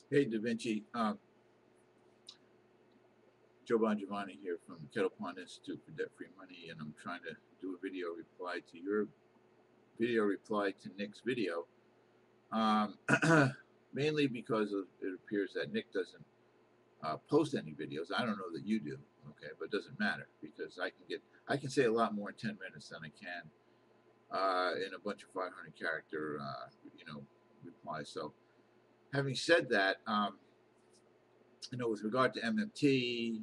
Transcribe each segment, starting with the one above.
Hey, Da Vinci. Joe Bongiovanni here from the Kettle Pond Institute for Debt-Free Money, and I'm trying to do a video reply to your video reply to Nick's video, um, mainly because it appears that Nick doesn't post any videos. I don't know that you do, okay, but it doesn't matter because I can say a lot more in 10 minutes than I can in a bunch of 500 character replies. So, having said that, with regard to MMT,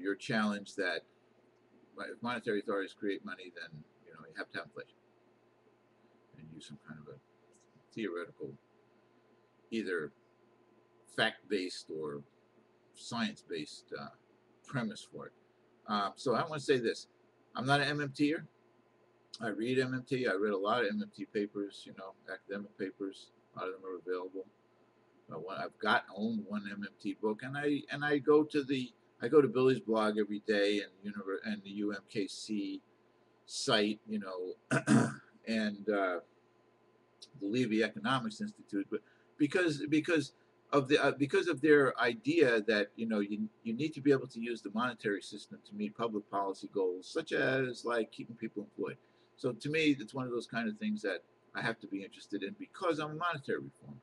your challenge that if monetary authorities create money, then you have to have inflation and use some kind of a theoretical, either fact-based or science-based premise for it. So I want to say this: I'm not an MMTer. I read MMT. I read a lot of MMT papers, academic papers. A lot of them are available. I've owned one MMT book, and I go to Billy's blog every day and the UMKC site, and the Levy Economics Institute, but because of their idea that you need to be able to use the monetary system to meet public policy goals, such as like keeping people employed. So to me, it's one of those kind of things that I have to be interested in because I'm a monetary reformer,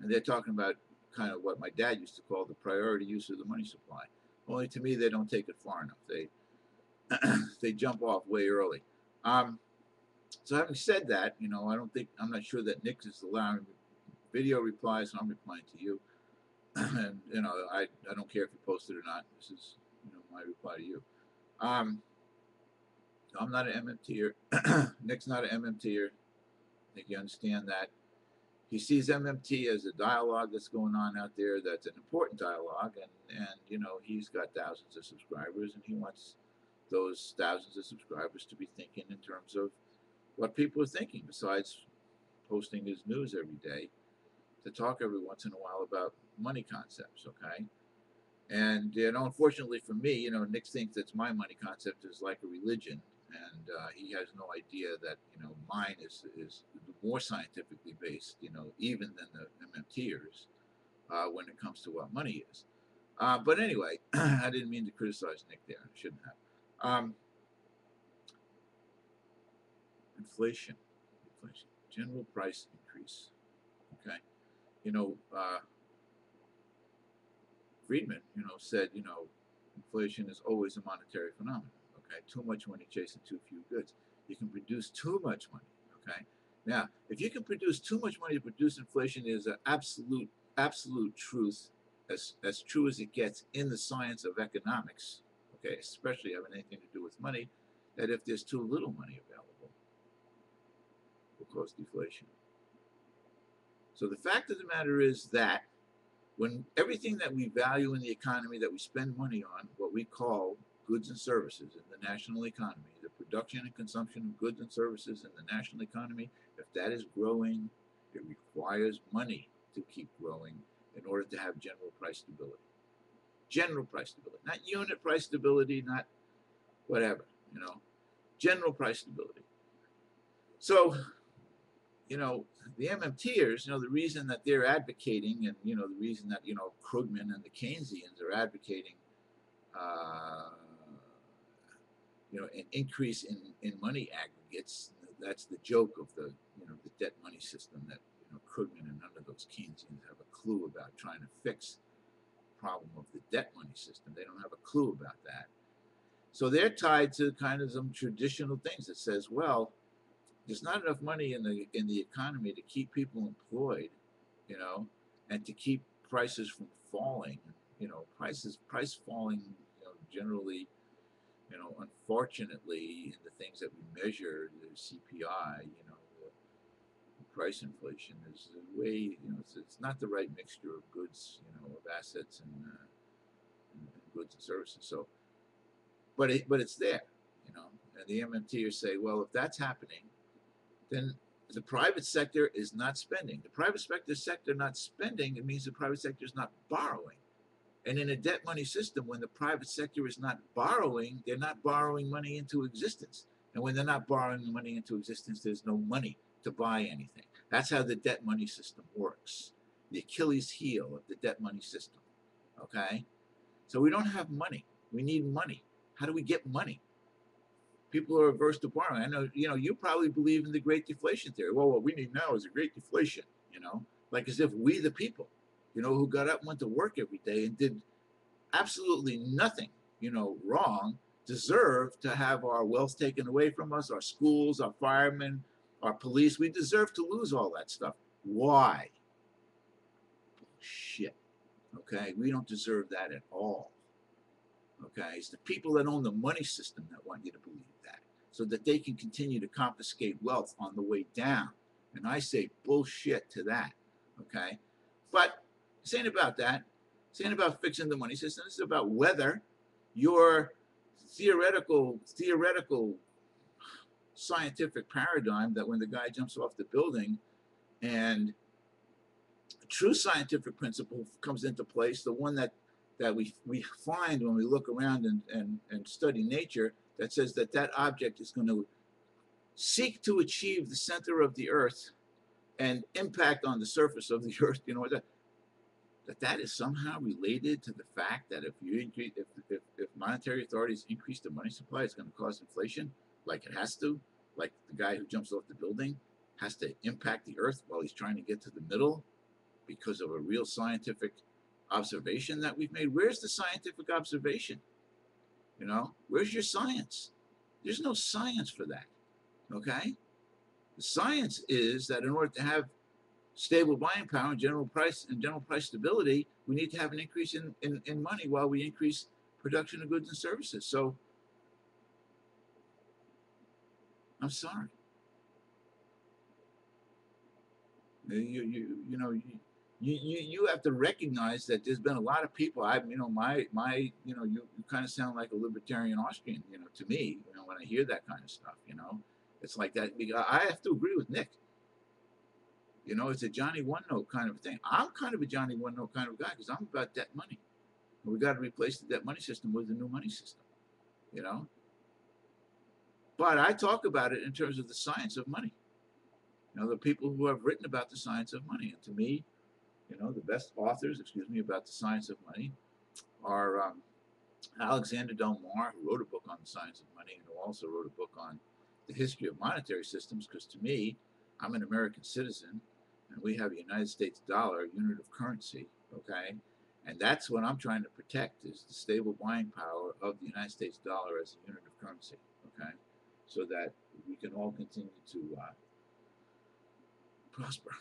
and they're talking about kind of what my dad used to call the priority use of the money supply. Only to me, they don't take it far enough. They jump off way early. Um, so having said that, I'm not sure that Nick is allowing video replies, so I'm replying to you. And I don't care if you post it or not. This is my reply to you. Um, I'm not an MMTer. Nick's not an MMTer. I think you understand that. He sees MMT as a dialogue that's going on out there. That's an important dialogue, and he's got thousands of subscribers, and he wants those thousands of subscribers to be thinking in terms of what people are thinking, besides posting his news every day, to talk every once in a while about money concepts, okay? And unfortunately for me, Nick thinks that my money concept is like a religion, and he has no idea that mine is more scientifically based, even than the MMTers when it comes to what money is. But anyway, I didn't mean to criticize Nick there. I shouldn't have. Um, inflation, general price increase. Okay, you know, uh, Friedman, said, inflation is always a monetary phenomenon. Okay, too much money chasing too few goods. You can produce too much money. Okay, now if you can produce too much money to produce inflation is an absolute truth, as true as it gets in the science of economics. Okay, especially having anything to do with money, that if there's too little money available, will cause deflation. So the fact of the matter is that when everything that we value in the economy that we spend money on, what we call goods and services in the national economy, the production and consumption of goods and services in the national economy, if that is growing, it requires money to keep growing in order to have general price stability. General price stability, not unit price stability, not whatever, general price stability. So the MMTers, the reason that they're advocating, and the reason that Krugman and the Keynesians are advocating, uh, an increase in money aggregates. That's the joke of the debt money system that Krugman and none of those Keynesians have a clue about trying to fix the problem of the debt money system. They don't have a clue about that. So they're tied to kind of some traditional things that says, well, there's not enough money in the economy to keep people employed, you know, and to keep prices from falling. Price falling, generally, unfortunately, in the things that we measure, the CPI, the price inflation is a way, it's not the right mixture of goods, of assets and goods and services. So, but it's there, and the MMTers say, well, if that's happening, then the private sector is not spending. The private sector not spending, it means the private sector is not borrowing. And in a debt money system, when the private sector is not borrowing, they're not borrowing money into existence. And when they're not borrowing money into existence, there's no money to buy anything. That's how the debt money system works. the Achilles heel of the debt money system. Okay? So we don't have money. We need money. How do we get money? People are averse to borrowing. I know, you probably believe in the Great Deflation theory. Well, what we need now is a Great Deflation, like as if we, the people, who got up and went to work every day and did absolutely nothing, wrong, deserve to have our wealth taken away from us, our schools, our firemen, our police. We deserve to lose all that stuff. Why? Shit. Okay? We don't deserve that at all. Okay? It's the people that own the money system that want you to believe that, so that they can continue to confiscate wealth on the way down. And I say bullshit to that. Okay? But this ain't about that. This ain't about fixing the money system. This is about whether your theoretical scientific paradigm that when the guy jumps off the building and a true scientific principle comes into place, the one that we find when we look around and study nature, that says that that object is going to seek to achieve the center of the earth and impact on the surface of the earth, that is somehow related to the fact that if you increase, if monetary authorities increase the money supply, it's going to cause inflation, like it has to, like the guy who jumps off the building has to impact the earth while he's trying to get to the middle because of a real scientific observation that we've made. Where's the scientific observation? Where's your science? There's no science for that. Okay? The science is that in order to have stable buying power and general price stability, we need to have an increase in money while we increase production of goods and services. So I'm sorry. You have to recognize that there's been a lot of people. You kind of sound like a libertarian Austrian, to me, when I hear that kind of stuff, it's like that. I have to agree with Nick. It's a Johnny One Note kind of thing. I'm kind of a Johnny One Note kind of guy because I'm about debt money. We got to replace the debt money system with a new money system, But I talk about it in terms of the science of money. The people who have written about the science of money. And to me, the best authors, about the science of money are Alexander Del Mar, who wrote a book on the science of money, and who also wrote a book on the history of monetary systems, because to me, I'm an American citizen, and we have a United States dollar, unit of currency, okay? And that's what I'm trying to protect, is the stable buying power of the United States dollar as a unit of currency, okay? So that we can all continue to prosper,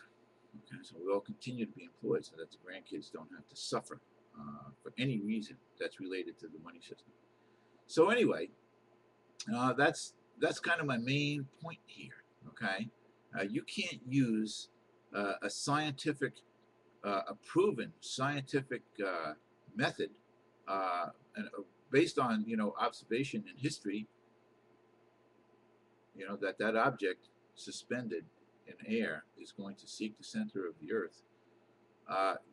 okay? So we all continue to be employed so that the grandkids don't have to suffer for any reason that's related to the money system. So anyway, that's kind of my main point here, okay? You can't use a scientific, a proven scientific method based on observation in history. That object suspended in air is going to seek the center of the earth.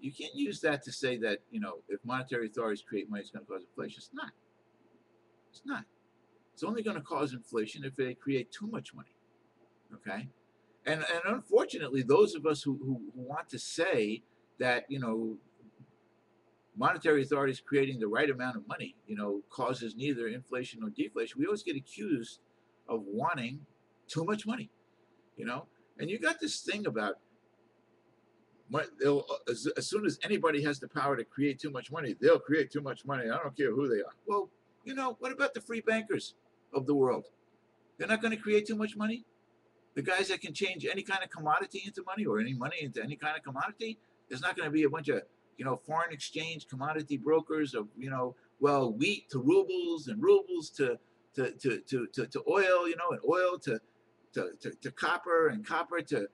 You can't use that to say that if monetary authorities create money, it's going to cause inflation. It's not. It's not. It's only going to cause inflation if they create too much money. Okay. And unfortunately, those of us who want to say that, monetary authorities creating the right amount of money, causes neither inflation nor deflation, we always get accused of wanting too much money, And you got this thing about as soon as anybody has the power to create too much money, they'll create too much money. I don't care who they are. Well, what about the free bankers of the world? They're not going to create too much money? The guys that can change any kind of commodity into money or any money into any kind of commodity, there's not going to be a bunch of, foreign exchange commodity brokers of, wheat to rubles and rubles to oil, and oil to copper and copper to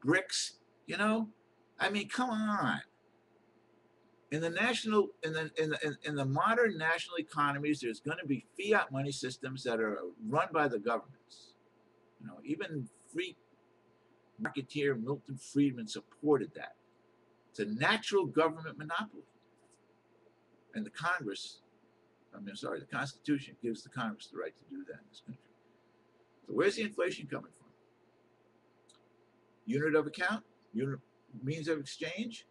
bricks, I mean, come on. In the modern national economies, there's going to be fiat money systems that are run by the governments. Even free marketeer Milton Friedman supported that. It's a natural government monopoly. And the Constitution gives the Congress the right to do that in this country. So where's the inflation coming from? Unit of account, means of exchange,